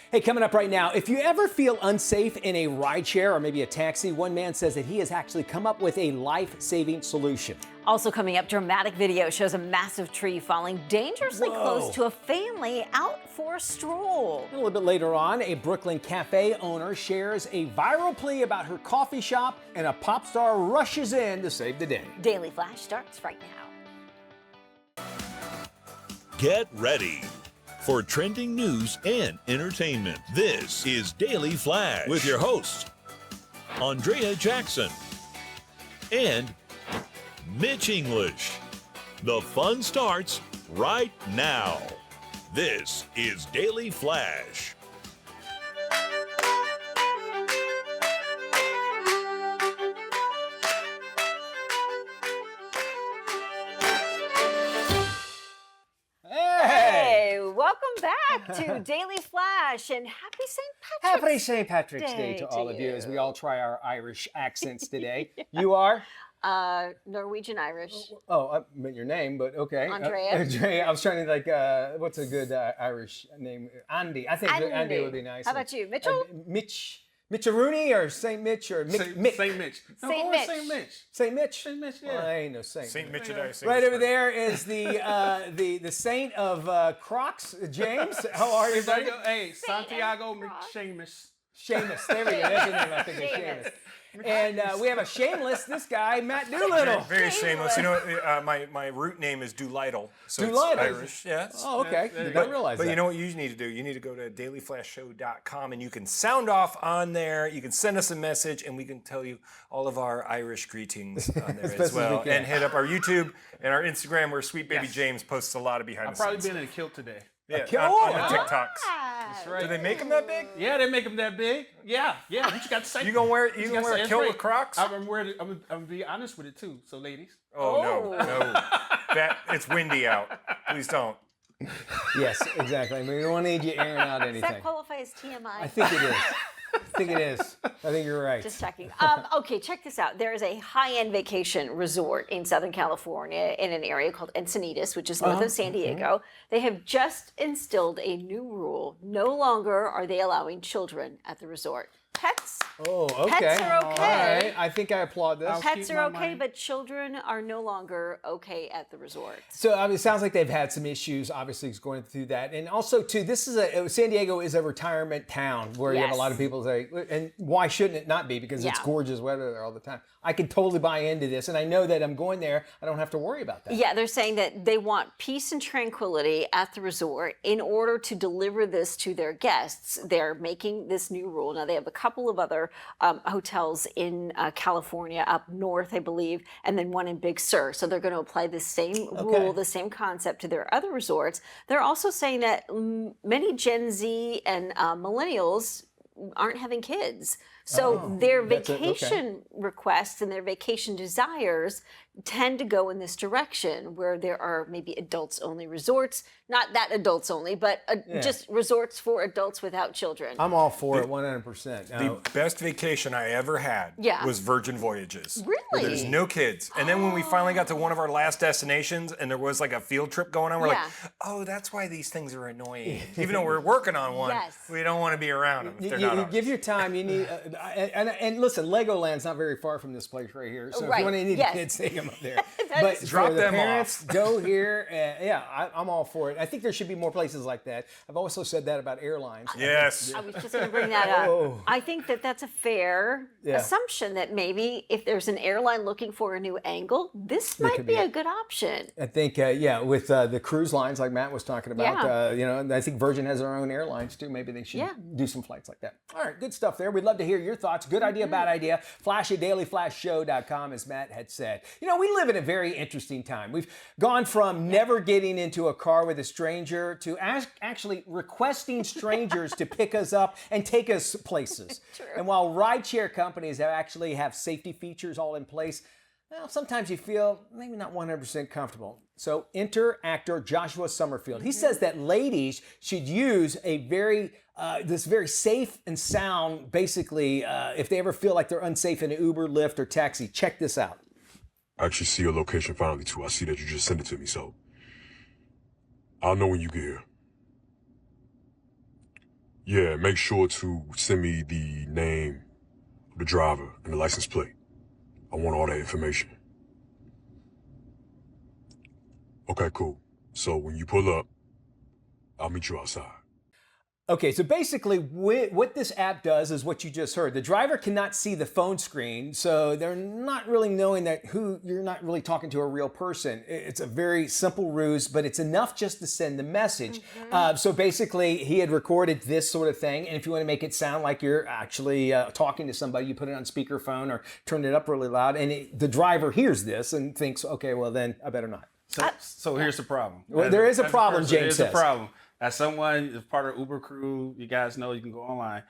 Hey, coming up right now, if you ever feel unsafe in a rideshare or maybe a taxi, one man says that he has actually come up with a life-saving solution. Also coming up, dramatic video shows a massive tree falling dangerously close to a family out for a stroll. A little bit later on, a Brooklyn cafe owner shares a viral plea about her coffee shop, and a pop star rushes in to save the day. Daily Flash starts right now. Get ready for trending news and entertainment. This is Daily Flash with your host, Andrea Jackson and Mitch English. The fun starts right now. This is Daily Flash. Welcome back to Daily Flash, and happy St. Patrick's Happy St. Patrick's Day to all of you as we all try our Irish accents today. You are? Norwegian Irish. Oh, I meant your name, but okay. Andrea. Andrea. I was trying to what's a good Irish name? Andy. I think Andy would be nice. How about you, Mitchell? Mitch-a-rooney or St. Mitch or St. Mitch. St. Mitch. St. Mitch? St. Mitch, yeah. Well, I ain't no saint. St. Mitch. Right over there is the saint of Crocs, James. How are you, buddy? Hey, Santiago Seamus. Seamus. There we go. That's his name. I think it's Seamus. And we have a shameless, this guy, Matt Doolittle. Very shameless. You know, my root name is Doolittle. So Doolittle? it's Irish. Yeah. Oh, okay. Didn't realize that. But you know what you need to do? You need to go to dailyflashshow.com and you can sound off on there. You can send us a message and we can tell you all of our Irish greetings on there as well. And hit up our YouTube and our Instagram where Sweet Baby James posts a lot of behind the scenes. I've probably been in a kilt today. Yeah, Oh, on the TikToks. That's right. Do they make them that big? Yeah, they make them that big. Yeah. You got to say. You gonna wear a kilt with Crocs? I'm gonna be honest with it too. So, ladies. Oh. No. It's windy out. Please don't. Yes, exactly. I mean, we don't need you airing out Does anything. that qualify as TMI? I think it is. I think you're right. Just checking. Okay, check this out. There is a high-end vacation resort in Southern California in an area called Encinitas, which is north of San Diego. They have just instilled a new rule. No longer are they allowing children at the resort. Pets. Oh, okay. Pets are okay. All right. I think I applaud this. Pets are okay, but children are no longer okay at the resort. So I mean, it sounds like they've had some issues, obviously, going through that. And also, too, San Diego is a retirement town where you have a lot of people say, and why shouldn't it not be? Because it's gorgeous weather there all the time. I can totally buy into this. And I know that I'm going there. I don't have to worry about that. Yeah, they're saying that they want peace and tranquility at the resort in order to deliver this to their guests. They're making this new rule. Now, they have a couple of other hotels in California up north, I believe, and then one in Big Sur. So they're going to apply the same rule, the same concept to their other resorts. They're also saying that many Gen Z and millennials aren't having kids. So their vacation requests and their vacation desires tend to go in this direction where there are maybe adults-only resorts, not that adults-only, but just resorts for adults without children. I'm all for it 100%. The best vacation I ever had was Virgin Voyages. Really? Where there's no kids. And then when we finally got to one of our last destinations and there was like a field trip going on, we're like, oh, that's why these things are annoying. Even though we're working on one, we don't want to be around them if they're not ours. Give your time. You need, and listen, Legoland's not very far from this place right here. So if you want to need kids, take them up there. But drop them parents, off. go here. I'm all for it. I think there should be more places like that. I've also said that about airlines. Yes. I was just going to bring that up. I think that that's a fair assumption that maybe if there's an airline looking for a new angle, this might be a good option. I think, with the cruise lines like Matt was talking about, I think Virgin has their own airlines too. Maybe they should do some flights like that. All right, good stuff there. We'd love to hear your thoughts. Good idea, bad idea. Flash at dailyflashshow.com, as Matt had said. You know, we live in a very interesting time. We've gone from never getting into a car with a stranger to actually requesting strangers to pick us up and take us places. And while rideshare companies actually have safety features all in place, well, sometimes you feel maybe not 100% comfortable. So enter actor Joshua Summerfield. He says that ladies should use a very safe and sound, basically, if they ever feel like they're unsafe in an Uber, Lyft, or taxi. Check this out. I actually see your location finally, too. I see that you just sent it to me, so I'll know when you get here. Yeah, make sure to send me the name of the driver and the license plate. I want all that information. Okay, cool. So when you pull up, I'll meet you outside. Okay, so basically what this app does is what you just heard. The driver cannot see the phone screen, so they're not really knowing that you're not really talking to a real person. It's a very simple ruse, but it's enough just to send the message. So basically, he had recorded this sort of thing, and if you want to make it sound like you're actually talking to somebody, you put it on speakerphone or turn it up really loud, and the driver hears this and thinks, okay, well then I better not. So here's the problem. Well, there is a problem, James James says. There's a problem. As someone is part of Uber crew, you guys know you can go online.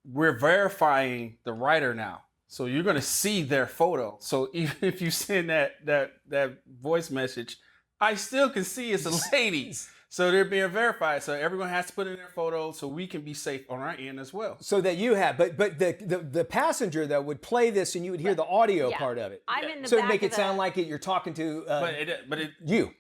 We're verifying the writer now. So you're going to see their photo. So even if you send that voice message, I still can see it's a lady. So they're being verified. So everyone has to put in their photo so we can be safe on our end as well. So that you have, but the passenger though would play this and you would hear the audio part of it. I'm in the so back make of it sound like you're talking to you.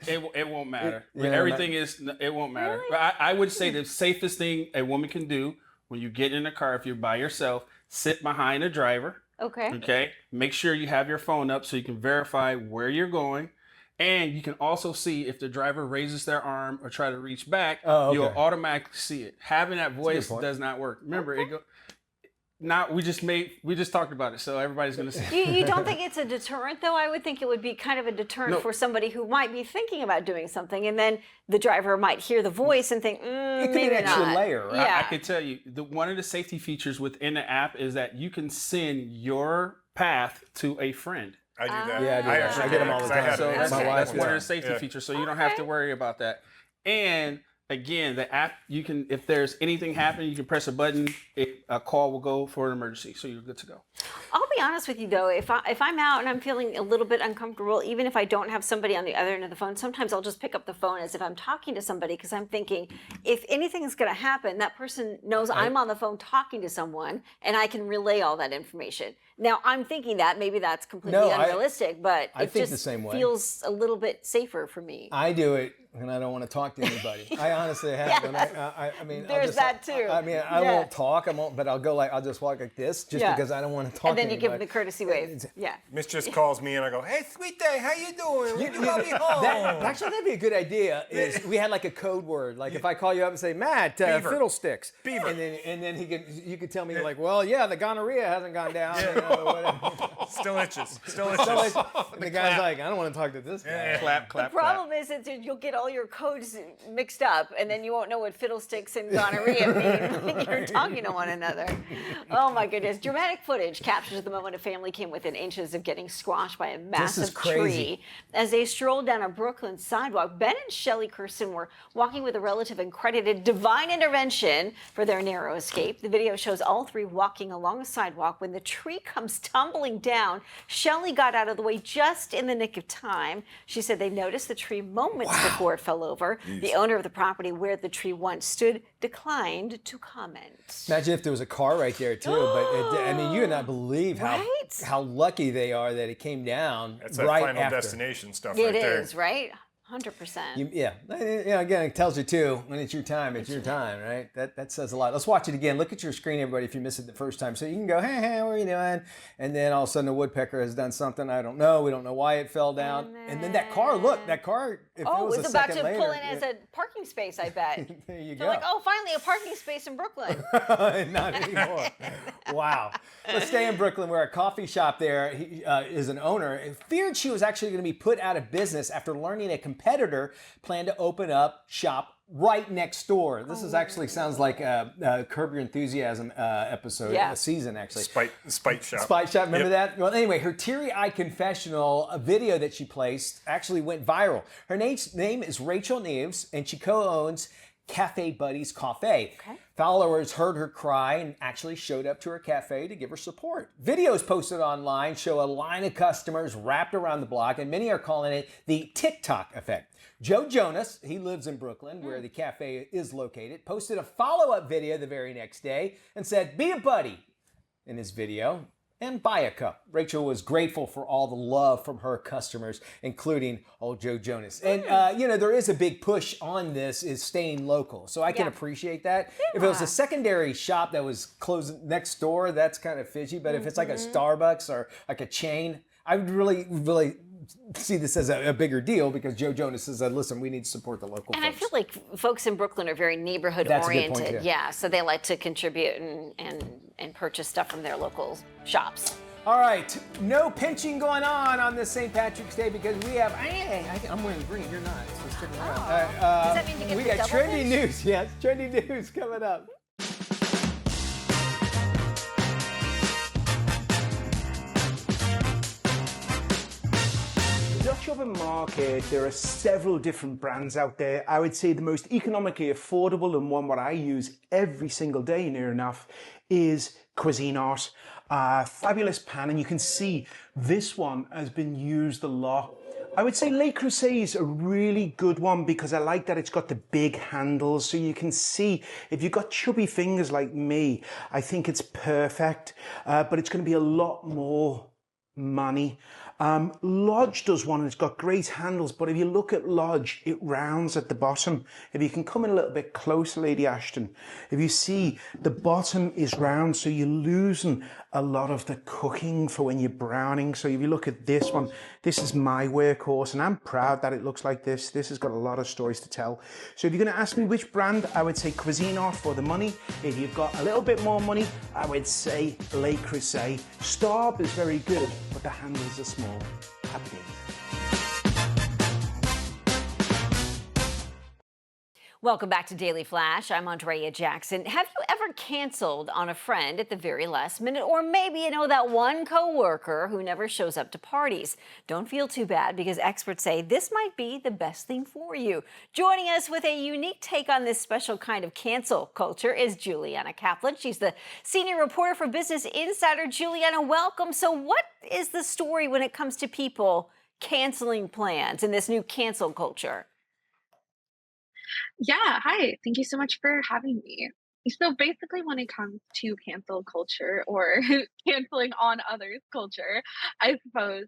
It won't matter. It Won't matter. Really? But I would say the safest thing a woman can do when you get in a car, if you're by yourself, sit behind a driver. Okay. Okay. Make sure you have your phone up so you can verify where you're going. And you can also see if the driver raises their arm or try to reach back, you'll automatically see it. Having that voice does not work. Remember, we just talked about it, so everybody's gonna see. You don't think it's a deterrent, though? I would think it would be kind of a deterrent for somebody who might be thinking about doing something, and then the driver might hear the voice and think, it could maybe be an extra not. layer, right? Yeah. I can tell you, one of the safety features within the app is that you can send your path to a friend. I do that. Yeah, I do that. actually I get them all the because I time. have So it. that's, My wife, that's one yeah. of the safety features. So you don't have to worry about that. And again, the app, you can, if there's anything happening, you can press a button, a call will go for an emergency. So you're good to go. I'll be honest with you, though. If I'm out and I'm feeling a little bit uncomfortable, even if I don't have somebody on the other end of the phone, sometimes I'll just pick up the phone as if I'm talking to somebody, because I'm thinking, if anything is going to happen, that person knows I'm on the phone talking to someone, and I can relay all that information. Now, I'm thinking that maybe that's completely unrealistic, but I it think just the same way. feels a little bit safer for me. I do it and I don't want to talk to anybody. I honestly have. Yes. And I mean, There's that too. I mean, I won't talk. But I'll go I'll just walk like this, just because I don't want to talk. And then to you give anybody. the courtesy wave. Yeah. Mitch just calls me and I go, "Hey, sweet day, how you doing? When you gonna be home?" Actually, that'd be a good idea. Is we had like a code word, like if I call you up and say, "Matt, fiddlesticks," Beaver. and then you could tell me like, "Well, yeah, the gonorrhea hasn't gone down." You know, whatever. Still itches. Still So itches. the guy's like, "I don't want to talk to this guy." Clap, clap, The problem is that you'll get all your codes mixed up, and then you won't know what fiddlesticks and gonorrhea mean when you're talking to one another. Oh my goodness. Dramatic footage captures the moment a family came within inches of getting squashed by a massive tree. As they strolled down a Brooklyn sidewalk, Ben and Shelley Kirsten were walking with a relative and credited divine intervention for their narrow escape. The video shows all three walking along a sidewalk when the tree comes tumbling down. Shelley got out of the way just in the nick of time. She said they noticed the tree moments before it fell over. The owner of the property where the tree once stood declined to comment. Imagine if there was a car right there too. But I mean, you would not believe how lucky they are that it came down. That's that right Final after. Destination stuff It right there. is, right? 100%. Yeah. Again, it tells you too, when it's your time, it's your time, right? That says a lot. Let's watch it again. Look at your screen, everybody, if you missed it the first time. So you can go, hey, what are you doing? And then all of a sudden the woodpecker has done something. I don't know. We don't know why it fell down. And then that car, look, that car, if it was it's a about second to later, pull in as a parking space, I bet. there you They're go. like, oh, finally a parking space in Brooklyn. Not anymore. Wow. Let's stay in Brooklyn, where a coffee shop there is an owner. Feared she was actually going to be put out of business after learning a competitor planned to open up shop right next door. This is actually sounds like a Curb Your Enthusiasm episode, a season actually. Spite Shop. Spite Shop, remember that? Well, anyway, her teary-eyed confessional, a video that she placed, actually went viral. Her name is Rachel Neves, and she co-owns Cafe Buddies Cafe. Followers heard her cry and actually showed up to her cafe to give her support. Videos posted online show a line of customers wrapped around the block, and many are calling it the TikTok effect. Joe Jonas, he lives in Brooklyn, where the cafe is located, posted a follow-up video the very next day and said, "Be a buddy," in his video. and buy a cup. Rachel was grateful for all the love from her customers, including old Joe Jonas. And, there is a big push on this is staying local. So I can appreciate that. If it was a secondary shop that was closed next door, that's kind of fishy. But if it's like a Starbucks or like a chain, I would really, really see this as a bigger deal because Joe Jonas says, listen, we need to support the local and folks. I feel like folks in Brooklyn are very neighborhood That's oriented. a good point, yeah, so they like to contribute and purchase stuff from their local shops. All right, no pinching going on this St. Patrick's Day because we have, I'm wearing green, you're not, so stick around. Does that mean you get we the got double trendy pinch? news, yes, trendy news coming up. Dutch oven market, there are several different brands out there. I would say the most economically affordable and one what I use every single day near enough is Cuisinart. Fabulous pan, and you can see this one has been used a lot. I would say Le Creuset is a really good one because I like that it's got the big handles so you can see if you've got chubby fingers like me, I think it's perfect, but it's going to be a lot more money. Lodge does one and it's got great handles, but if you look at Lodge, it rounds at the bottom. If you can come in a little bit closer, Lady Ashton, if you see the bottom is round, so you're losing a lot of the cooking for when you're browning. So if you look at this one, this is my workhorse and I'm proud that it looks like this. This has got a lot of stories to tell. So if you're going to ask me which brand, I would say Cuisinart for the money. If you've got a little bit more money, I would say Le Creuset. Starb is very good, but the handles are small. Happy days. Welcome back to Daily Flash. I'm Andrea Jackson. Have you ever canceled on a friend at the very last minute? Or maybe you know that one coworker who never shows up to parties. Don't feel too bad because experts say this might be the best thing for you. Joining us with a unique take on this special kind of cancel culture is Juliana Kaplan. She's the senior reporter for Business Insider. Juliana, welcome. So what is the story when it comes to people canceling plans in this new cancel culture? Yeah, hi. Thank you so much for having me. So basically, when it comes to cancel culture or canceling on others culture, I suppose,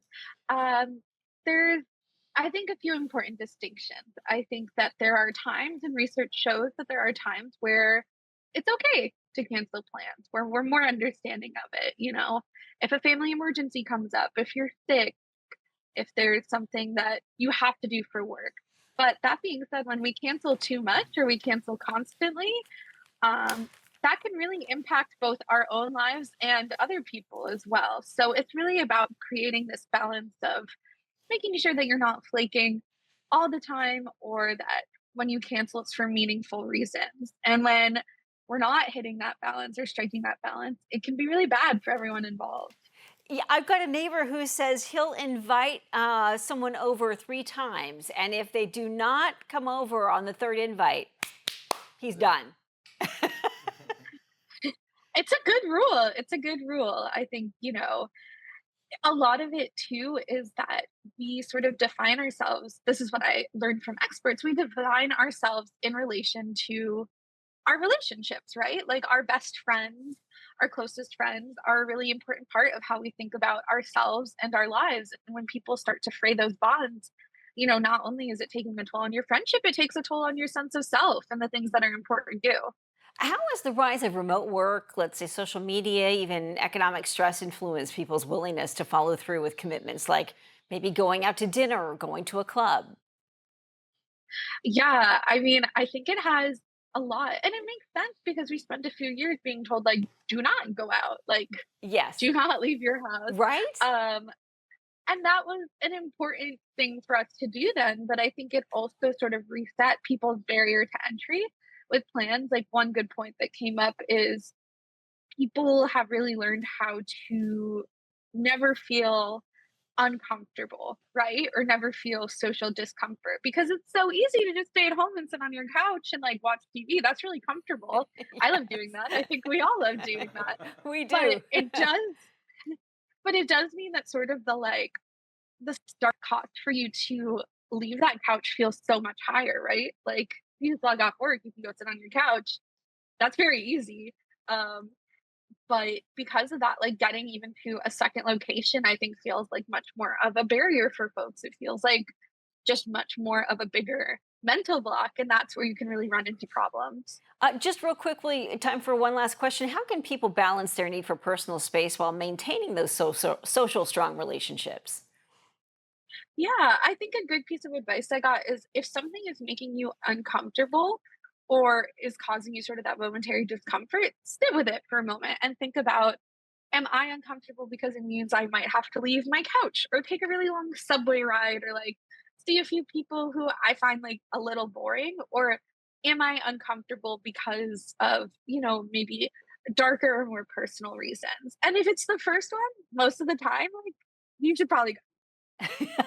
there's, I think, a few important distinctions. I think that there are times, and research shows that there are times where it's okay to cancel plans, where we're more understanding of it. If a family emergency comes up, if you're sick, if there's something that you have to do for work. But that being said, when we cancel too much or we cancel constantly, that can really impact both our own lives and other people as well. So it's really about creating this balance of making sure that you're not flaking all the time, or that when you cancel, it's for meaningful reasons. And when we're not hitting that balance or striking that balance, it can be really bad for everyone involved. Yeah, I've got a neighbor who says he'll invite someone over 3 times, and if they do not come over on the 3rd invite, he's done. It's a good rule. It's a good rule. I think, a lot of it too is that we sort of define ourselves. This is what I learned from experts. We define ourselves in relation to our relationships, right? Like our best friends, our closest friends are a really important part of how we think about ourselves and our lives. And when people start to fray those bonds, not only is it taking a toll on your friendship, it takes a toll on your sense of self and the things that are important to you. How has the rise of remote work, let's say social media, even economic stress influenced people's willingness to follow through with commitments like maybe going out to dinner or going to a club? Yeah, I mean, I think it has a lot. And it makes sense because we spent a few years being told, like, do not go out, like, Yes. do not leave your house. Right? And that was an important thing for us to do then. But I think it also sort of reset people's barrier to entry with plans. Like, one good point that came up is people have really learned how to never feel uncomfortable, right? Or never feel social discomfort because it's so easy to just stay at home and sit on your couch and like watch TV. That's really comfortable. I love doing that. I think we all love doing that. We do. But it does mean that sort of the start cost for you to leave that couch feels so much higher, right? Like you just log off work, you can go sit on your couch. That's very easy. But because of that, like getting even to a second location, I think feels like much more of a barrier for folks. It feels like just much more of a bigger mental block. And that's where you can really run into problems. Just real quickly, time for one last question. How can people balance their need for personal space while maintaining those social strong relationships? Yeah, I think a good piece of advice I got is if something is making you uncomfortable or is causing you sort of that momentary discomfort, sit with it for a moment and think about, am I uncomfortable because it means I might have to leave my couch or take a really long subway ride or like see a few people who I find like a little boring? Or am I uncomfortable because of, maybe darker or more personal reasons? And if it's the first one, most of the time, like you should probably go.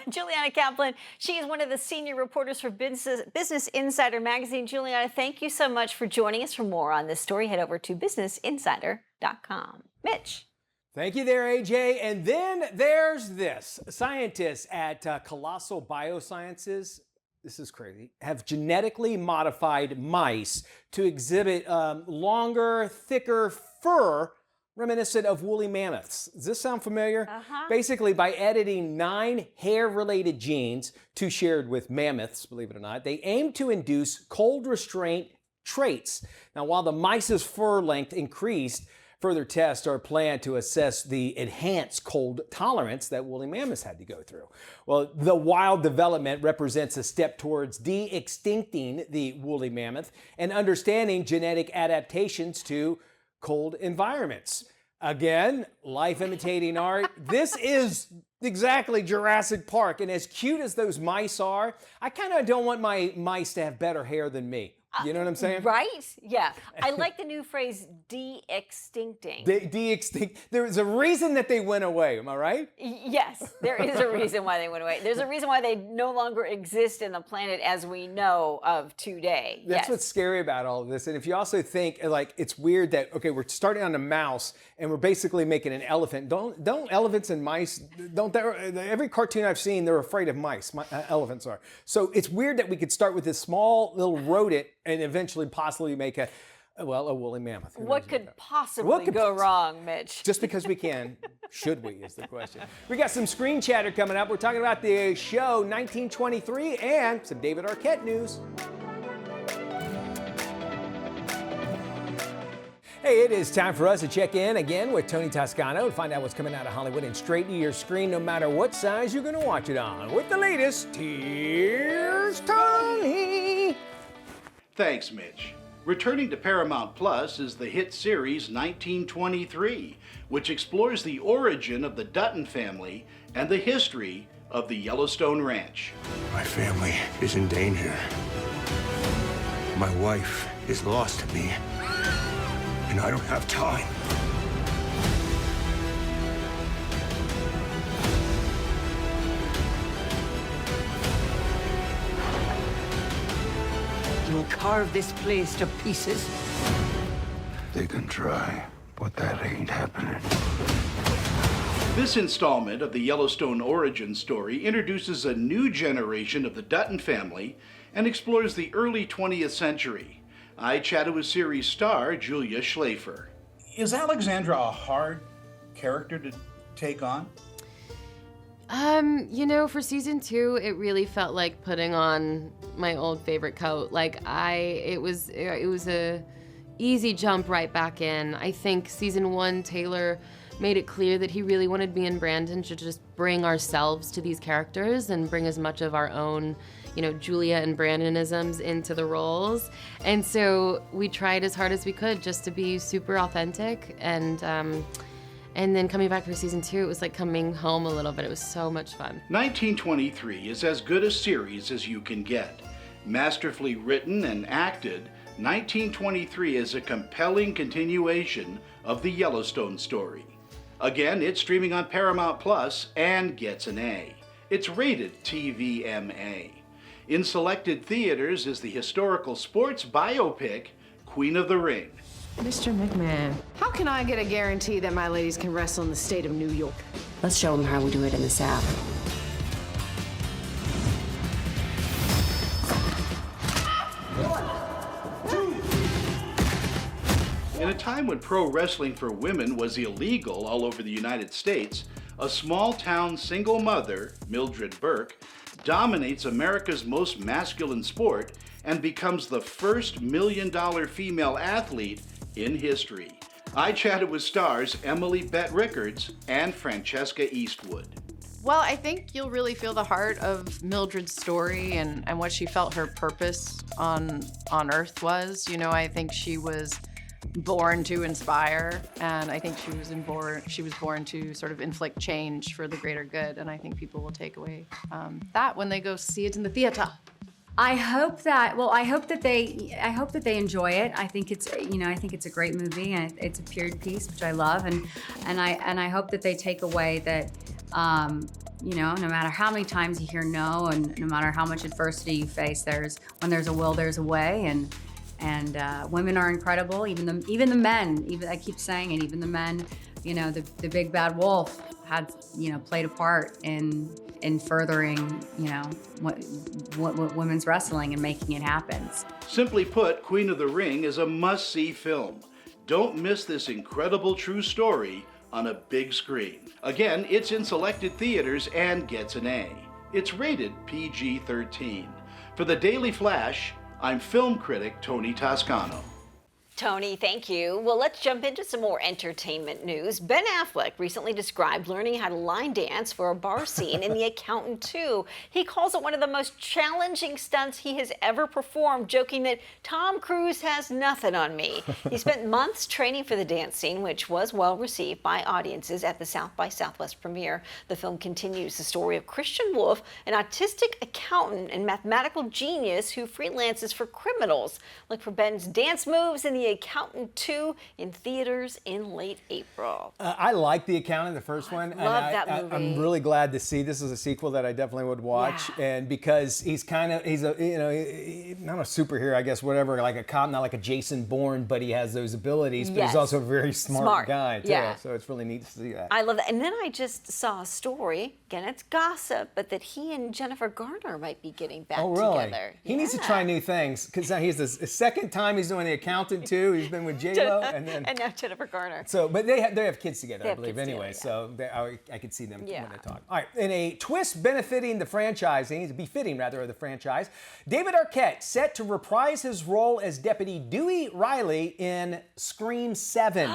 Juliana Kaplan, she is one of the senior reporters for Business Insider magazine. Juliana, thank you so much for joining us. For more on this story, head over to businessinsider.com. Mitch. Thank you there, AJ. And then there's this. Scientists at Colossal Biosciences, this is crazy, have genetically modified mice to exhibit longer, thicker fur reminiscent of woolly mammoths. Does this sound familiar? Basically, by editing 9 hair-related genes, 2 shared with mammoths, believe it or not, they aim to induce cold restraint traits. Now, while the mice's fur length increased, further tests are planned to assess the enhanced cold tolerance that woolly mammoths had to go through. Well, the wild development represents a step towards de-extincting the woolly mammoth and understanding genetic adaptations to cold environments. Again, life imitating art. This is exactly Jurassic Park. And as cute as those mice are, I kind of don't want my mice to have better hair than me. You know what I'm saying? Right? Yeah. I like the new phrase, de-extincting. De-extinct. There's a reason that they went away. Am I right? Yes, there is a reason why they went away. There's a reason why they no longer exist in the planet as we know of today. That's what's scary about all of this. And if you also think, like, it's weird that, okay, we're starting on a mouse and we're basically making an elephant. Don't elephants and mice, every cartoon I've seen, they're afraid of mice. Elephants are. So it's weird that we could start with this small little rodent and eventually possibly make a woolly mammoth. What could possibly go wrong, Mitch? Just because we can, should we, is the question. We got some screen chatter coming up. We're talking about the show 1923 and some David Arquette news. Hey, it is time for us to check in again with Tony Toscano and find out what's coming out of Hollywood and straight to your screen, no matter what size you're going to watch it on. With the latest, here's Tony. Thanks, Mitch. Returning to Paramount Plus is the hit series 1923, which explores the origin of the Dutton family and the history of the Yellowstone Ranch. My family is in danger. My wife is lost to me, and I don't have time. You'll carve this place to pieces. They can try, but that ain't happening. This installment of the Yellowstone origin story introduces a new generation of the Dutton family and explores the early 20th century. I chatted with series star Julia Schlafer. Is Alexandra a hard character to take on? For season 2, it really felt like putting on my old favorite coat. It was a easy jump right back in. I think season 1, Taylor made it clear that he really wanted me and Brandon to just bring ourselves to these characters and bring as much of our own, Julia and Brandonisms into the roles. And so we tried as hard as we could just to be super authentic. And then coming back for season 2, it was like coming home a little bit. It was so much fun. 1923 is as good a series as you can get. Masterfully written and acted, 1923 is a compelling continuation of the Yellowstone story. Again, it's streaming on Paramount Plus and gets an A. It's rated TVMA. In selected theaters is the historical sports biopic, Queen of the Ring. Mr. McMahon, how can I get a guarantee that my ladies can wrestle in the state of New York? Let's show them how we do it in the South. In a time when pro wrestling for women was illegal all over the United States, a small-town single mother, Mildred Burke, dominates America's most masculine sport and becomes the first million-dollar female athlete in history. I chatted with stars Emily Bett Rickards and Francesca Eastwood. Well, I think you'll really feel the heart of Mildred's story and what she felt her purpose on Earth was. You know, I think she was born to inspire, and I think she was born to sort of inflict change for the greater good, and I think people will take away that when they go see it in the theater. I hope that they enjoy it. I think it's a great movie, and it's a period piece, which I love, and I hope that they take away that no matter how many times you hear no, and no matter how much adversity you face, when there's a will, there's a way, and women are incredible. Even the men. I keep saying it. Even the men. You know, the big bad wolf had played a part in furthering what women's wrestling and making it happen. Simply put, Queen of the Ring is a must-see film. Don't miss this incredible true story on a big screen. Again, it's in selected theaters and gets an A. It's rated PG-13. For the Daily Flash, I'm film critic Tony Toscano. Tony, thank you. Well, let's jump into some more entertainment news. Ben Affleck recently described learning how to line dance for a bar scene in The Accountant 2. He calls it one of the most challenging stunts he has ever performed, joking that Tom Cruise has nothing on me. He spent months training for the dance scene, which was well received by audiences at the South by Southwest premiere. The film continues the story of Christian Wolf, an autistic accountant and mathematical genius who freelances for criminals. Look for Ben's dance moves in The Accountant 2 in theaters in late April. I like The Accountant, the first one. Love that movie. I'm really glad to see this is a sequel that I definitely would watch, and because he's not a superhero, I guess, whatever, like a cop, not like a Jason Bourne, but he has those abilities. But he's also a very smart guy too. Yeah. So it's really neat to see that. I love that. And then I just saw a story. Again, it's gossip, but that he and Jennifer Garner might be getting back together. He needs to try new things because now he's the second time he's doing The Accountant too. He's been with J-Lo and now Jennifer Garner. So, but they have kids together, I believe, anyway. So I could see them when they talk. All right, in a twist benefiting the franchising, befitting rather of the franchise, David Arquette set to reprise his role as Deputy Dewey Riley in Scream 7,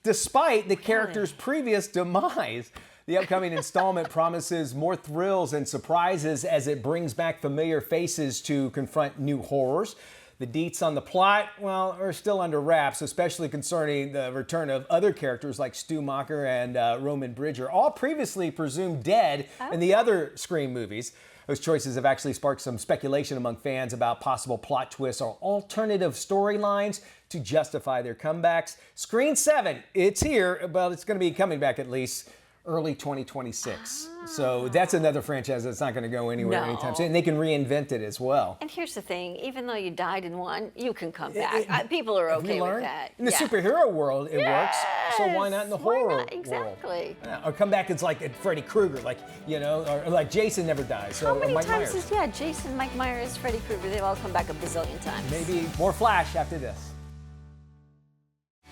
despite the character's previous demise. The upcoming installment promises more thrills and surprises as it brings back familiar faces to confront new horrors. The deets on the plot, well, are still under wraps, especially concerning the return of other characters like Stu Macher and Roman Bridger, all previously presumed dead in the other Scream movies. Those choices have actually sparked some speculation among fans about possible plot twists or alternative storylines to justify their comebacks. Scream 7, it's here, but it's going to be coming back at least early 2026. So that's another franchise that's not going to go anywhere anytime soon. And they can reinvent it as well. And here's the thing, even though you died in one, you can come back. People are okay with that. In the superhero world, it works. So why not in the horror world? Exactly. Yeah, or come back as like Freddy Krueger, like, or like Jason never dies. So how many Mike times Myers. Jason, Mike Myers, Freddy Krueger, they've all come back a bazillion times. Maybe more Flash after this.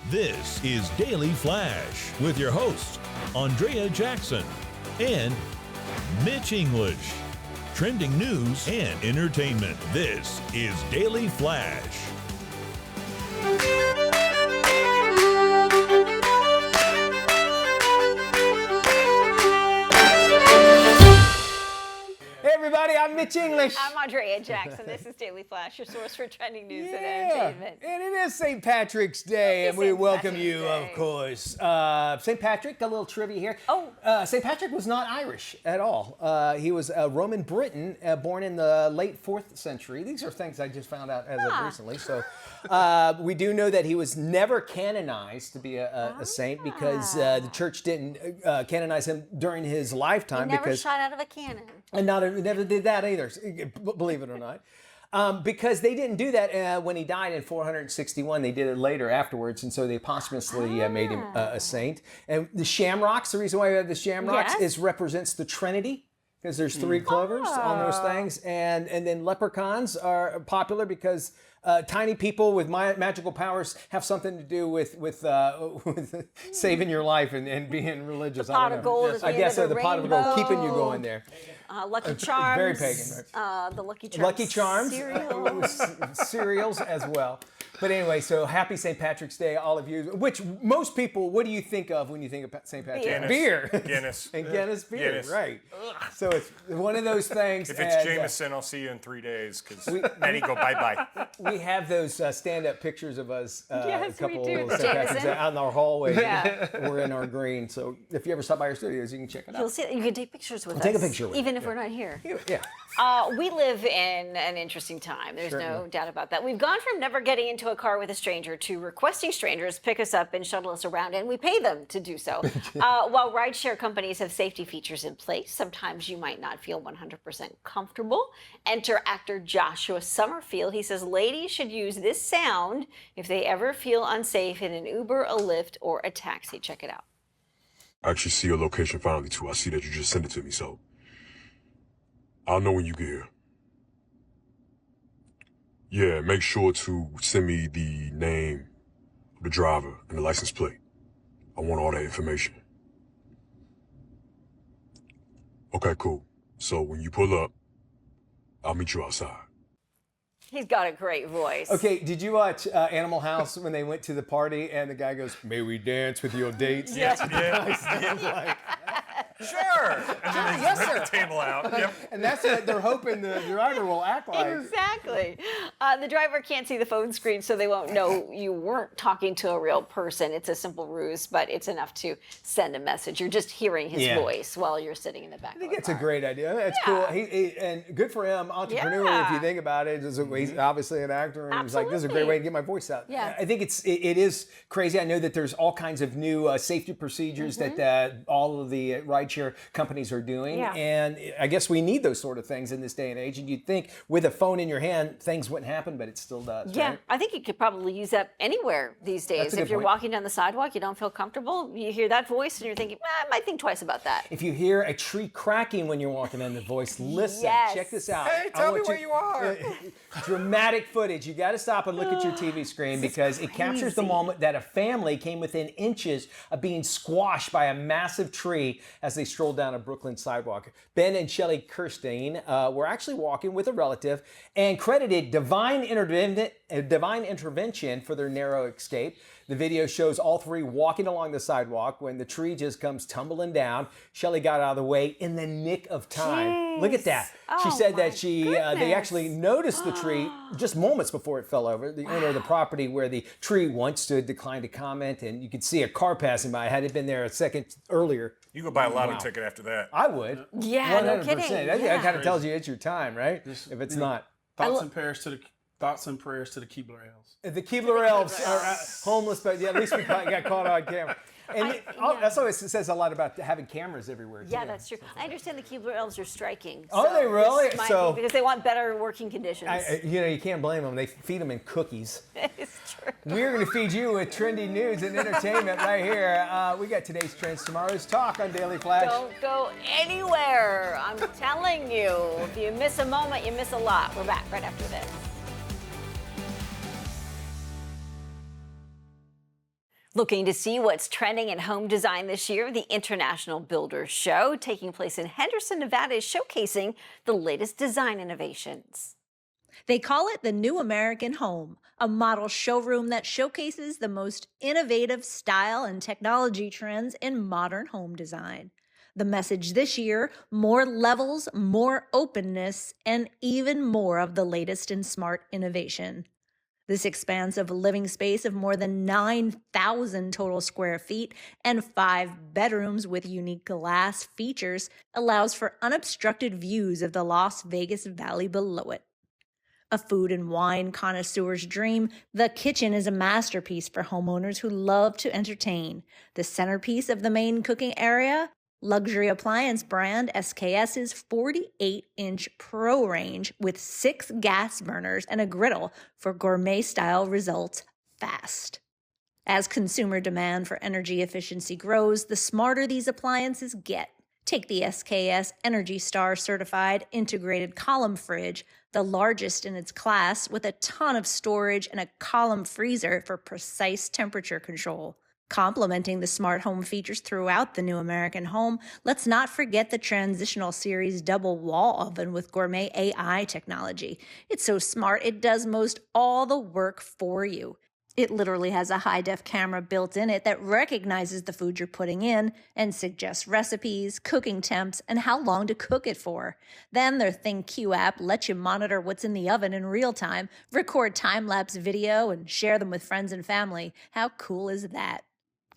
This is Daily Flash with your hosts, Andrea Jackson and Mitch English. Trending news and entertainment. This is Daily Flash. Hey everybody, I'm Mitch English. I'm Andrea Jackson. This is Daily Flash, your source for trending news and entertainment. And it is St. Patrick's Day, and we welcome you, of course. St. Patrick, a little trivia here. St. Patrick was not Irish at all. He was a Roman Briton, born in the late 4th century. These are things I just found out as of recently. So we do know that he was never canonized to be a saint because the church didn't canonize him during his lifetime. He never shot out of a cannon. And never did that either, believe it or not. Because they didn't do that when he died in 461. They did it later afterwards, and so they posthumously made him a saint. And the shamrocks, the reason why we have the shamrocks is represents the Trinity, because there's 3 clovers on those things. And then leprechauns are popular because tiny people with magical powers have something to do with saving your life and being religious. The pot of gold. I guess so. The pot of gold, keeping you going there. Lucky Charms. Very pagan. Right? The Lucky Charms. Lucky Charms. Cereals. Cereals as well. But anyway, so happy St. Patrick's Day, all of you. Which most people, what do you think of when you think of St. Patrick's Day? Beer. Guinness. And Guinness beer, Guinness. Right. So it's one of those things. If it's Jameson, I'll see you in 3 days, because then you go bye-bye. We have those stand-up pictures of us, Yes, a couple we do. of St. Patrick's Day out in our hallway. Yeah. We're in our green. So if you ever stop by our studios, you can check it out. You'll see. You can take pictures with us. Take a picture with even it, if we're not here. Yeah. We live in an interesting time. There's no doubt about that. We've gone from never getting into a car with a stranger to requesting strangers pick us up and shuttle us around, and we pay them to do so. While rideshare companies have safety features in place, sometimes you might not feel 100% comfortable. Enter actor Joshua Summerfield. He says ladies should use this sound if they ever feel unsafe in an Uber, a Lyft, or a taxi. Check it out. I actually see your location finally, too. I see that you just sent it to me, so I'll know when you get here. Yeah, make sure to send me the name of the driver and the license plate. I want all that information. Okay, cool. So when you pull up, I'll meet you outside. He's got a great voice. Okay, did you watch Animal House when they went to the party and the guy goes, "May we dance with your dates?" Yes, we did. Sure. And then they bring the table out. Yep. And that's what they're hoping the driver will act like. Exactly. The driver can't see the phone screen, so they won't know you weren't talking to a real person. It's a simple ruse, but it's enough to send a message. You're just hearing his voice while you're sitting in the back. I think it's a great idea. That's cool. And good for him, entrepreneur. If you think about it, he's obviously an actor, and he's like, "This is a great way to get my voice out." Yeah. I think it is crazy. I know that there's all kinds of new safety procedures that all of the rideshare companies are doing, and I guess we need those sort of things in this day and age. And you'd think with a phone in your hand, things wouldn't happen, but it still does. Yeah, right? I think you could probably use that anywhere these days. That's a If good you're point. walking down the sidewalk, you don't feel comfortable, you hear that voice and you're thinking, I might think twice about that. If you hear a tree cracking when you're walking in the voice, listen, Yes. check this out. Hey, tell me where you are. Dramatic footage. You got to stop and look at your TV screen because it captures the moment that a family came within inches of being squashed by a massive tree as they strolled down a Brooklyn sidewalk. Ben and Shelley Kirstein were actually walking with a relative and credited divine intervention for their narrow escape. The video shows all three walking along the sidewalk when the tree just comes tumbling down. Shelley got out of the way in the nick of time. Jeez. Look at that. She said that they actually noticed the tree just moments before it fell over. The owner of the property where the tree once stood declined to comment, and you could see a car passing by. Had it been there a second earlier, You go buy a lottery ticket after that. I would. Yeah, no kidding. That kind of tells you it's your time, right? If it's not. Thoughts and prayers to the Keebler Elves. The Keebler Elves are homeless, but at least we got caught on camera. And that's always says a lot about having cameras everywhere. Yeah, that's true. I understand the Keebler Elves are striking. Oh, they really? This might be because they want better working conditions. You can't blame them. They feed them in cookies. It's true. We're going to feed you with trendy news and entertainment right here. We got today's trends, tomorrow's talk on Daily Flash. Don't go anywhere. I'm telling you. If you miss a moment, you miss a lot. We're back right after this. Looking to see what's trending in home design this year, the International Builders Show, taking place in Henderson, Nevada, is showcasing the latest design innovations. They call it the New American Home, a model showroom that showcases the most innovative style and technology trends in modern home design. The message this year: more levels, more openness, and even more of the latest in smart innovation. This expansive living space of more than 9,000 total square feet and 5 bedrooms with unique glass features allows for unobstructed views of the Las Vegas Valley below it. A food and wine connoisseur's dream, the kitchen is a masterpiece for homeowners who love to entertain. The centerpiece of the main cooking area? Luxury appliance brand SKS's 48-inch Pro range with 6 gas burners and a griddle for gourmet-style results fast. As consumer demand for energy efficiency grows, the smarter these appliances get. Take the SKS Energy Star certified integrated column fridge, the largest in its class, with a ton of storage and a column freezer for precise temperature control. Complementing the smart home features throughout the new American home, let's not forget the Transitional Series double wall oven with gourmet AI technology. It's so smart it does most all the work for you. It literally has a high-def camera built in it that recognizes the food you're putting in and suggests recipes, cooking temps, and how long to cook it for. Then their ThinQ app lets you monitor what's in the oven in real time, record time-lapse video, and share them with friends and family. How cool is that?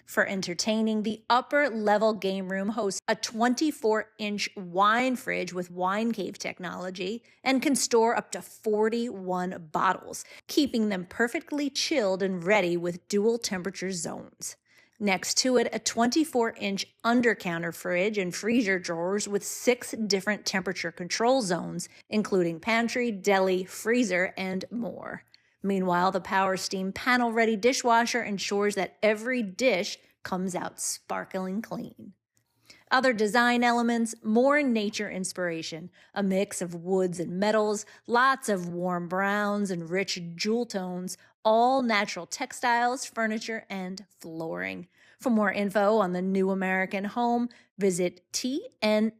For entertaining, the upper-level game room hosts a 24-inch wine fridge with wine cave technology and can store up to 41 bottles, keeping them perfectly chilled and ready with dual temperature zones. Next to it, a 24-inch under-counter fridge and freezer drawers with 6 different temperature control zones, including pantry, deli, freezer, and more. Meanwhile, the Power Steam panel-ready dishwasher ensures that every dish comes out sparkling clean. Other design elements, more nature inspiration, a mix of woods and metals, lots of warm browns and rich jewel tones, all natural textiles, furniture, and flooring. For more info on the new American home, visit TNAH.com.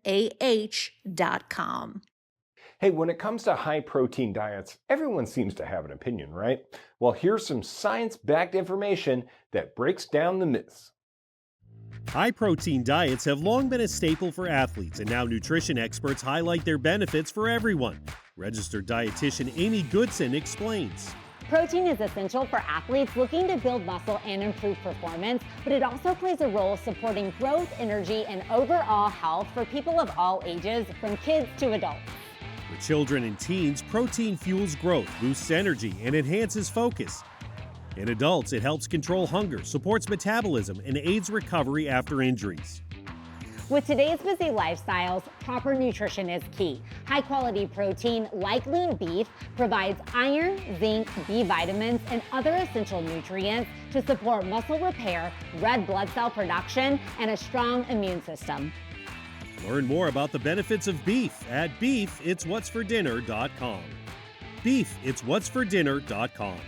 Hey, when it comes to high-protein diets, everyone seems to have an opinion, right? Well, here's some science-backed information that breaks down the myths. High-protein diets have long been a staple for athletes, and now nutrition experts highlight their benefits for everyone. Registered dietitian Amy Goodson explains. Protein is essential for athletes looking to build muscle and improve performance, but it also plays a role supporting growth, energy, and overall health for people of all ages, from kids to adults. For children and teens, protein fuels growth, boosts energy, and enhances focus. In adults, it helps control hunger, supports metabolism, and aids recovery after injuries. With today's busy lifestyles, proper nutrition is key. High-quality protein, like lean beef, provides iron, zinc, B vitamins, and other essential nutrients to support muscle repair, red blood cell production, and a strong immune system. Learn more about the benefits of beef at beefitswhatsfordinner.com. Beefitswhatsfordinner.com.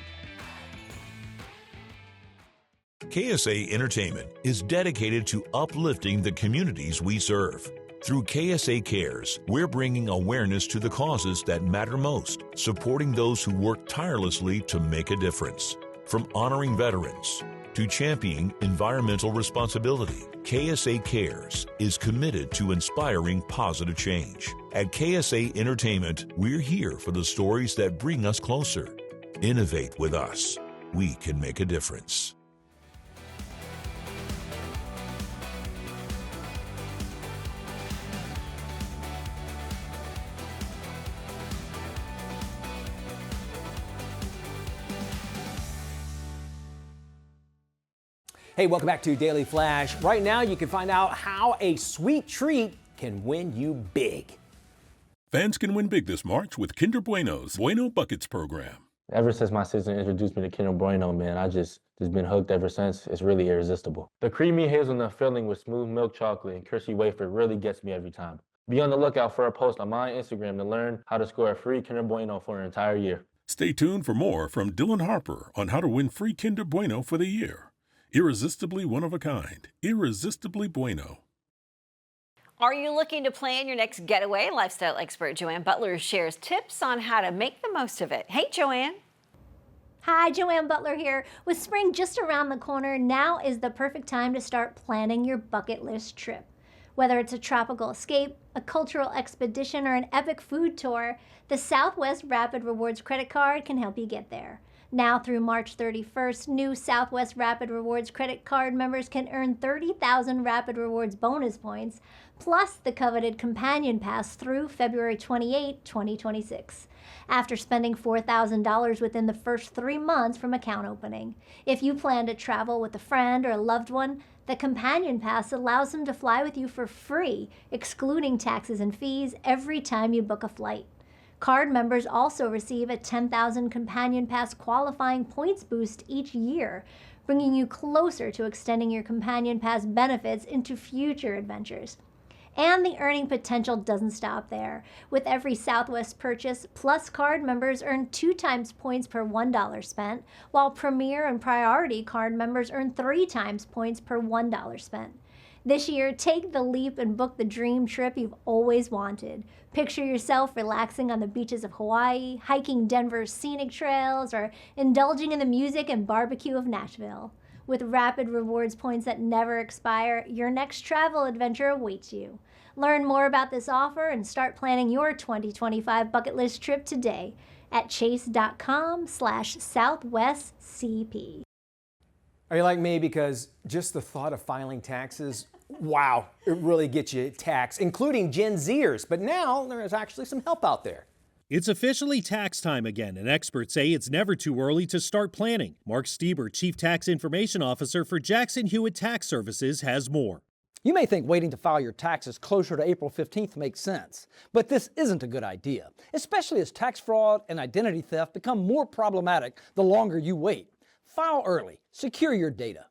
KSA Entertainment is dedicated to uplifting the communities we serve. Through KSA Cares, we're bringing awareness to the causes that matter most, supporting those who work tirelessly to make a difference. From honoring veterans to championing environmental responsibility, KSA Cares is committed to inspiring positive change. At KSA Entertainment, we're here for the stories that bring us closer. Innovate with us. We can make a difference. Hey, welcome back to Daily Flash. Right now, you can find out how a sweet treat can win you big. Fans can win big this March with Kinder Bueno's Bueno Buckets program. Ever since my sister introduced me to Kinder Bueno, man, I just been hooked ever since. It's really irresistible. The creamy hazelnut filling with smooth milk chocolate and crispy wafer really gets me every time. Be on the lookout for a post on my Instagram to learn how to score a free Kinder Bueno for an entire year. Stay tuned for more from Dylan Harper on how to win free Kinder Bueno for the year. Irresistibly one of a kind. Irresistibly Bueno. Are you looking to plan your next getaway? Lifestyle expert Joanne Butler shares tips on how to make the most of it. Hey, Joanne. Hi, Joanne Butler here. With spring just around the corner, now is the perfect time to start planning your bucket list trip. Whether it's a tropical escape, a cultural expedition, or an epic food tour, the Southwest Rapid Rewards credit card can help you get there. Now through March 31st, new Southwest Rapid Rewards credit card members can earn 30,000 Rapid Rewards bonus points, plus the coveted Companion Pass through February 28, 2026, after spending $4,000 within the first 3 months from account opening. If you plan to travel with a friend or a loved one, the Companion Pass allows them to fly with you for free, excluding taxes and fees, every time you book a flight. Card members also receive a 10,000 Companion Pass qualifying points boost each year, bringing you closer to extending your Companion Pass benefits into future adventures. And the earning potential doesn't stop there. With every Southwest purchase, Plus card members earn 2 times points per $1 spent, while Premier and Priority card members earn 3 times points per $1 spent. This year, take the leap and book the dream trip you've always wanted. Picture yourself relaxing on the beaches of Hawaii, hiking Denver's scenic trails, or indulging in the music and barbecue of Nashville. With rapid rewards points that never expire, your next travel adventure awaits you. Learn more about this offer and start planning your 2025 bucket list trip today at chase.com/SouthwestCP. Are you like me? Because just the thought of filing taxes, wow, it really gets you taxed, including Gen Zers. But now there is actually some help out there. It's officially tax time again, and experts say it's never too early to start planning. Mark Stieber, Chief Tax Information Officer for Jackson Hewitt Tax Services, has more. You may think waiting to file your taxes closer to April 15th makes sense, but this isn't a good idea, especially as tax fraud and identity theft become more problematic the longer you wait. File early. Secure your data.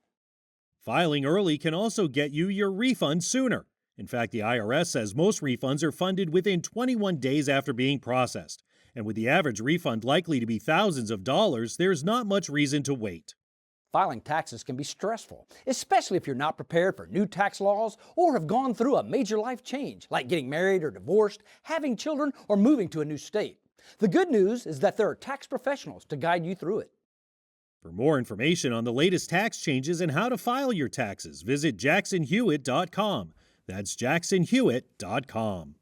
Filing early can also get you your refund sooner. In fact, the IRS says most refunds are funded within 21 days after being processed. And with the average refund likely to be thousands of dollars, there's not much reason to wait. Filing taxes can be stressful, especially if you're not prepared for new tax laws or have gone through a major life change, like getting married or divorced, having children, or moving to a new state. The good news is that there are tax professionals to guide you through it. For more information on the latest tax changes and how to file your taxes, visit jacksonhewitt.com. That's jacksonhewitt.com.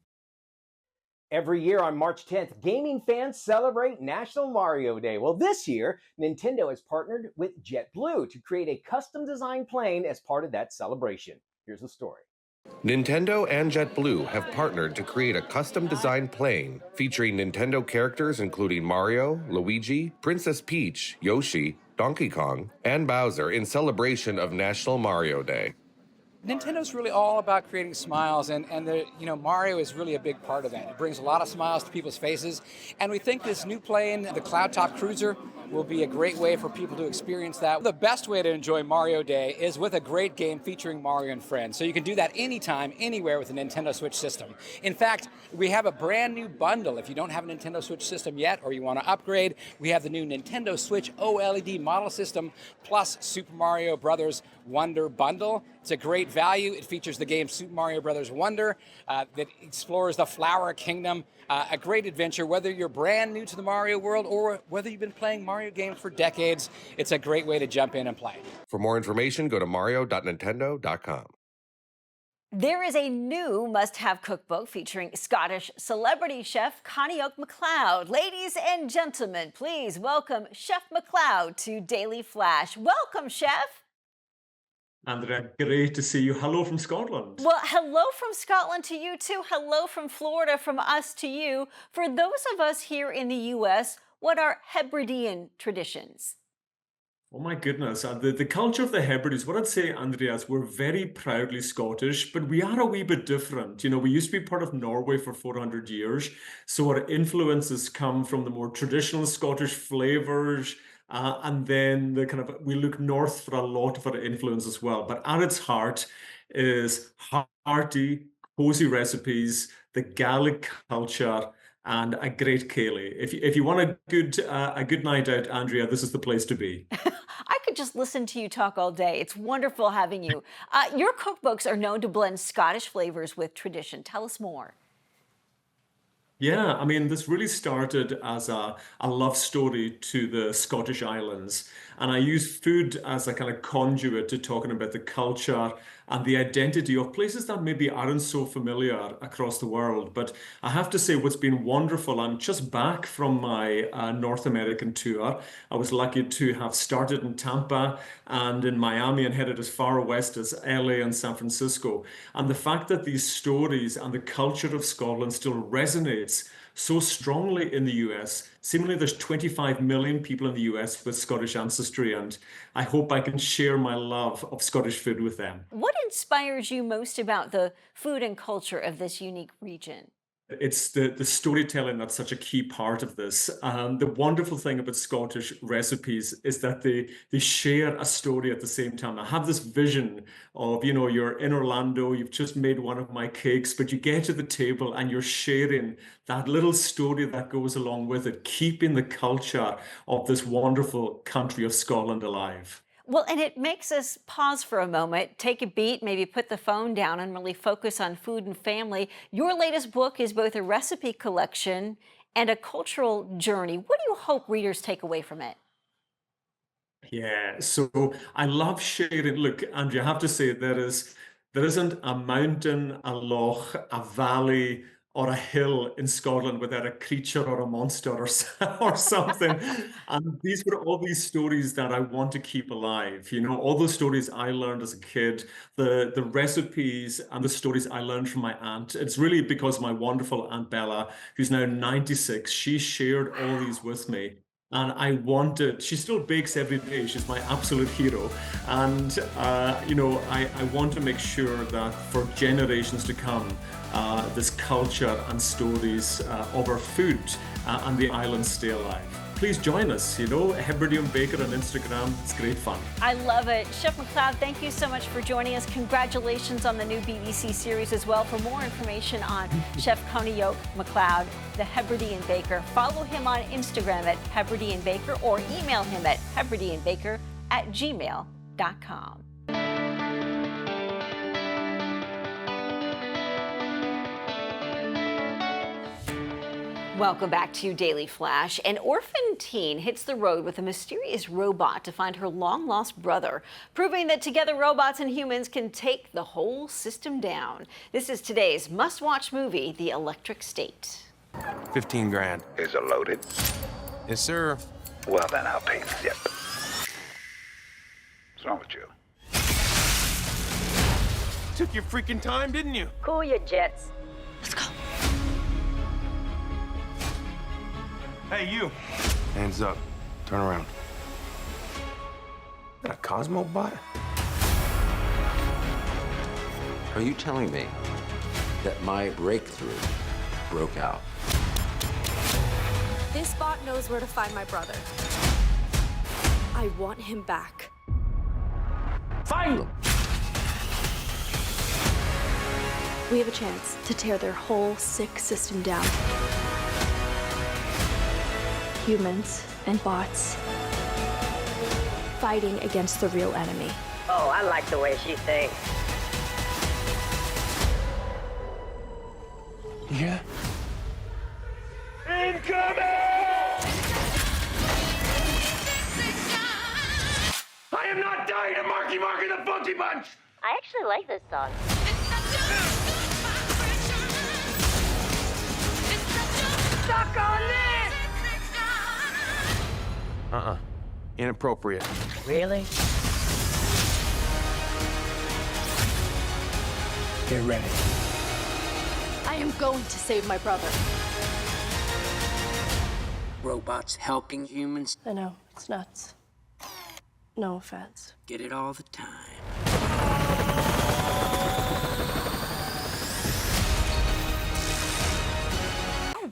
Every year on March 10th, gaming fans celebrate National Mario Day. Well, this year, Nintendo has partnered with JetBlue to create a custom-designed plane as part of that celebration. Here's the story. Nintendo and JetBlue have partnered to create a custom-designed plane featuring Nintendo characters including Mario, Luigi, Princess Peach, Yoshi, Donkey Kong, and Bowser in celebration of National Mario Day. Nintendo's really all about creating smiles, and Mario is really a big part of that. It brings a lot of smiles to people's faces, and we think this new plane, the Cloud Top Cruiser, will be a great way for people to experience that. The best way to enjoy Mario Day is with a great game featuring Mario and friends. So you can do that anytime, anywhere with a Nintendo Switch system. In fact, we have a brand new bundle. If you don't have a Nintendo Switch system yet or you want to upgrade, we have the new Nintendo Switch OLED model system plus Super Mario Bros. Wonder bundle. It's a great value. It features the game Super Mario Bros. Wonder that explores the Flower Kingdom. A great adventure, whether you're brand new to the Mario world or whether you've been playing Mario games for decades. It's a great way to jump in and play. For more information, go to mario.nintendo.com. There is a new must-have cookbook featuring Scottish celebrity chef Connie Oak McLeod. Ladies and gentlemen, please welcome Chef McLeod to Daily Flash. Welcome, Chef. Andrea, great to see you. Hello from Scotland. Well, hello from Scotland to you too. Hello from Florida, from us to you. For those of us here in the U.S., what are Hebridean traditions? Oh my goodness, the culture of the Hebrides, what I'd say, Andrea, is we're very proudly Scottish, but we are a wee bit different. You know, we used to be part of Norway for 400 years, so our influences come from the more traditional Scottish flavors, and then we look north for a lot of our influence as well. But at its heart is hearty, cozy recipes, the Gaelic culture, and a great ceilidh. If you want a good night out, Andrea, this is the place to be. I could just listen to you talk all day. It's wonderful having you. Your cookbooks are known to blend Scottish flavors with tradition. Tell us more. Yeah, I mean, this really started as a love story to the Scottish Islands. And I use food as a kind of conduit to talking about the culture and the identity of places that maybe aren't so familiar across the world. But I have to say, what's been wonderful, I'm just back from my North American tour. I was lucky to have started in Tampa and in Miami and headed as far west as LA and San Francisco. And the fact that these stories and the culture of Scotland still resonates so strongly in the US. Seemingly there's 25 million people in the US with Scottish ancestry, and I hope I can share my love of Scottish food with them. What inspires you most about the food and culture of this unique region? It's the storytelling that's such a key part of this. The wonderful thing about Scottish recipes is that they share a story at the same time. I have this vision of, you're in Orlando, you've just made one of my cakes, but you get to the table and you're sharing that little story that goes along with it, keeping the culture of this wonderful country of Scotland alive. Well, and it makes us pause for a moment, take a beat, maybe put the phone down and really focus on food and family. Your latest book is both a recipe collection and a cultural journey. What do you hope readers take away from it? Yeah, so I love sharing. Look, Andrea, I have to say there isn't a mountain, a loch, a valley, or a hill in Scotland without a creature or a monster or something. And these were all these stories that I want to keep alive. All those stories I learned as a kid, the recipes and the stories I learned from my aunt. It's really because my wonderful Aunt Bella, who's now 96, she shared all these with me. And she still bakes every day. She's my absolute hero. And, I want to make sure that for generations to come, this culture and stories of our food and the islands stay alive. Please join us, Hebridean Baker on Instagram. It's great fun. I love it. Chef McLeod, thank you so much for joining us. Congratulations on the new BBC series as well. For more information on Chef Coney-Yoke McLeod, the Hebridean Baker, follow him on Instagram at Hebridean Baker or email him at hebrideanbaker@gmail.com. Welcome back to Daily Flash. An orphan teen hits the road with a mysterious robot to find her long-lost brother, proving that together robots and humans can take the whole system down. This is today's must-watch movie, The Electric State. 15 grand. Is it loaded? Yes, sir. Well, then I'll pay the dip. What's wrong with you? Took your freaking time, didn't you? Cool your jets. Let's go. Hey, you. Hands up. Turn around. That a Cosmo bot? Are you telling me that my breakthrough broke out? This bot knows where to find my brother. I want him back. Find him! We have a chance to tear their whole sick system down. Humans and bots fighting against the real enemy. Oh, I like the way she thinks. Yeah? Incoming! I am not dying of Marky Mark and the Funky Bunch! I actually like this song. Stuck on this! Inappropriate. Really? Get ready. I am going to save my brother. Robots helping humans? I know, it's nuts. No offense. Get it all the time.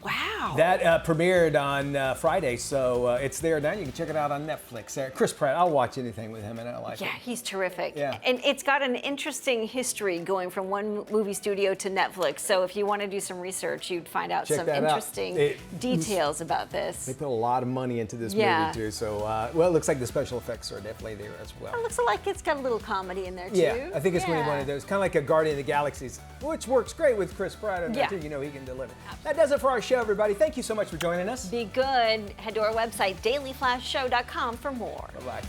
Wow. That premiered on Friday, so it's there now. You can check it out on Netflix. Chris Pratt, I'll watch anything with him, and I like it. Yeah, he's terrific. Yeah. And it's got an interesting history going from one movie studio to Netflix. So if you want to do some research, you'd find out Check some that out. interesting details about this. They put a lot of money into this Yeah. movie, too. So, well, it looks like the special effects are definitely there as well. It looks like it's got a little comedy in there, too. Yeah, I think it's going to be one of those, kind of like a Guardian of the Galaxies, which works great with Chris Pratt in there, too. You know he can deliver. That does it for our show, everybody. Thank you so much for joining us. Be good. Head to our website, dailyflashshow.com for more. Bye-bye.